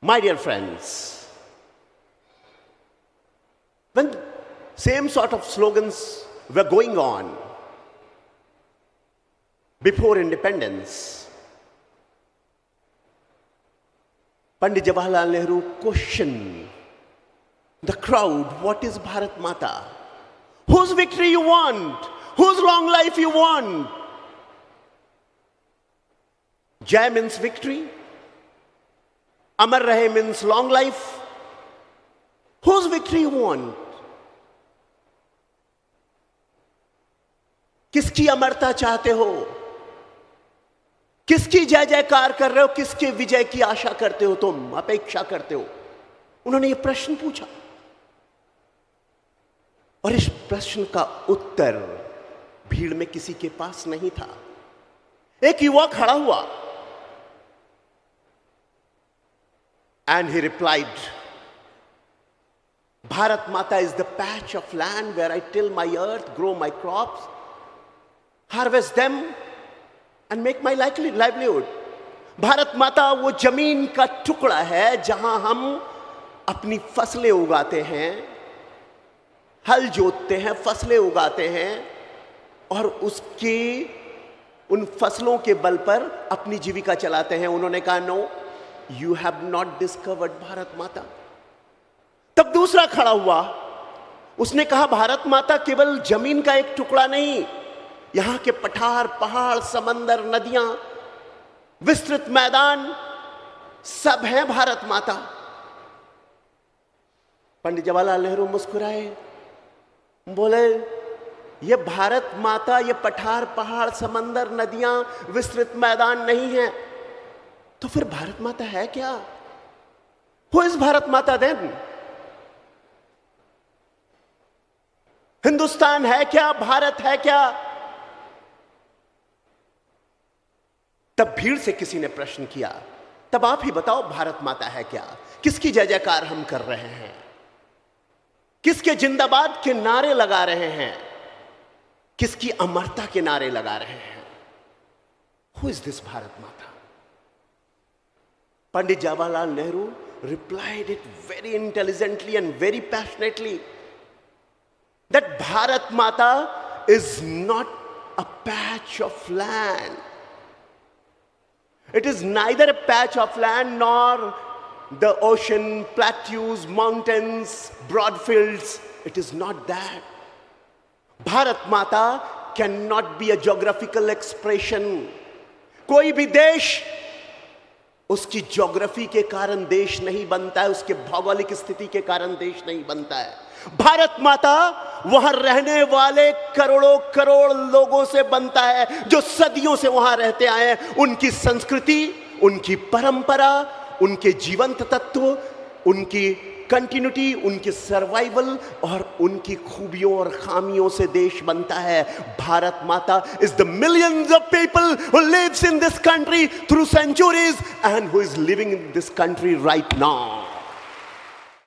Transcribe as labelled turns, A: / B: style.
A: My dear friends, when same sort of slogans were going on before independence, Pandit Jawaharlal Nehru questioned the crowd, what is Bharat Mata? Whose victory you want? Whose long life you want? Jai means victory. Amar Rahe means long life. Whose victory you want? किसकी अमरता चाहते हो? किसकी जय जयकार कर रहे हो? किसके विजय की आशा करते हो? तुम अपेक्षा करते हो? उन्होंने यह प्रश्न पूछा और इस प्रश्न का उत्तर भीड़ में किसी के पास नहीं था। एक युवा खड़ा हुआ and he replied, Bharat Mata is the patch of land where I till my earth, grow my crops, harvest them and make my livelihood. Bharat माता वो जमीन का टुकड़ा है जहां हम अपनी फसलें उगाते हैं, हल जोतते हैं, फसलें उगाते हैं और उसकी उन फसलों के बल पर अपनी जीविका चलाते हैं। उन्होंने कहा, no, you have not discovered Bharat Mata. तब दूसरा खड़ा हुआ, उसने कहा, भारत माता केवल जमीन का एक टुकड़ा नहीं, यहां के पठार, पहाड़, समंदर, नदियां, विस्तृत मैदान सब है भारत माता। पंडित जवाहरलाल नेहरू मुस्कुराए, बोले, ये भारत माता, ये पठार, पहाड़, समंदर, नदियां, विस्तृत मैदान नहीं है, तो फिर भारत माता है क्या? Who is भारत माता then? हिंदुस्तान है क्या? भारत है क्या? तब भीड़ से किसी ने प्रश्न किया, तब आप ही बताओ, भारत माता है क्या? किसकी जय जयकार हम कर रहे हैं? किसके जिंदाबाद के नारे लगा रहे हैं? किसकी अमरता के नारे लगा रहे हैं? Who is this भारत माता? Pandit Jawaharlal Nehru replied it very intelligently and very passionately that Bharat Mata is not a patch of land. It is neither a patch of land nor the ocean, plateaus, mountains, broad fields. It is not that. Bharat Mata cannot be a geographical expression. कोई भी देश उसकी geography के कारण देश नहीं बनता है, उसके भौगोलिक स्थिति के कारण देश नहीं बनता है। भारत माता वहां रहने वाले करोड़ों करोड़ लोगों से बनता है, जो सदियों से वहां रहते आए हैं। उनकी संस्कृति, उनकी परंपरा, उनके जीवंत तत्व, उनकी कंटिन्यूटी, उनकी सर्वाइवल और उनकी खूबियों और खामियों से देश बनता है। भारत माता is the millions of people who lives in this country through centuries and who is living in this country right now.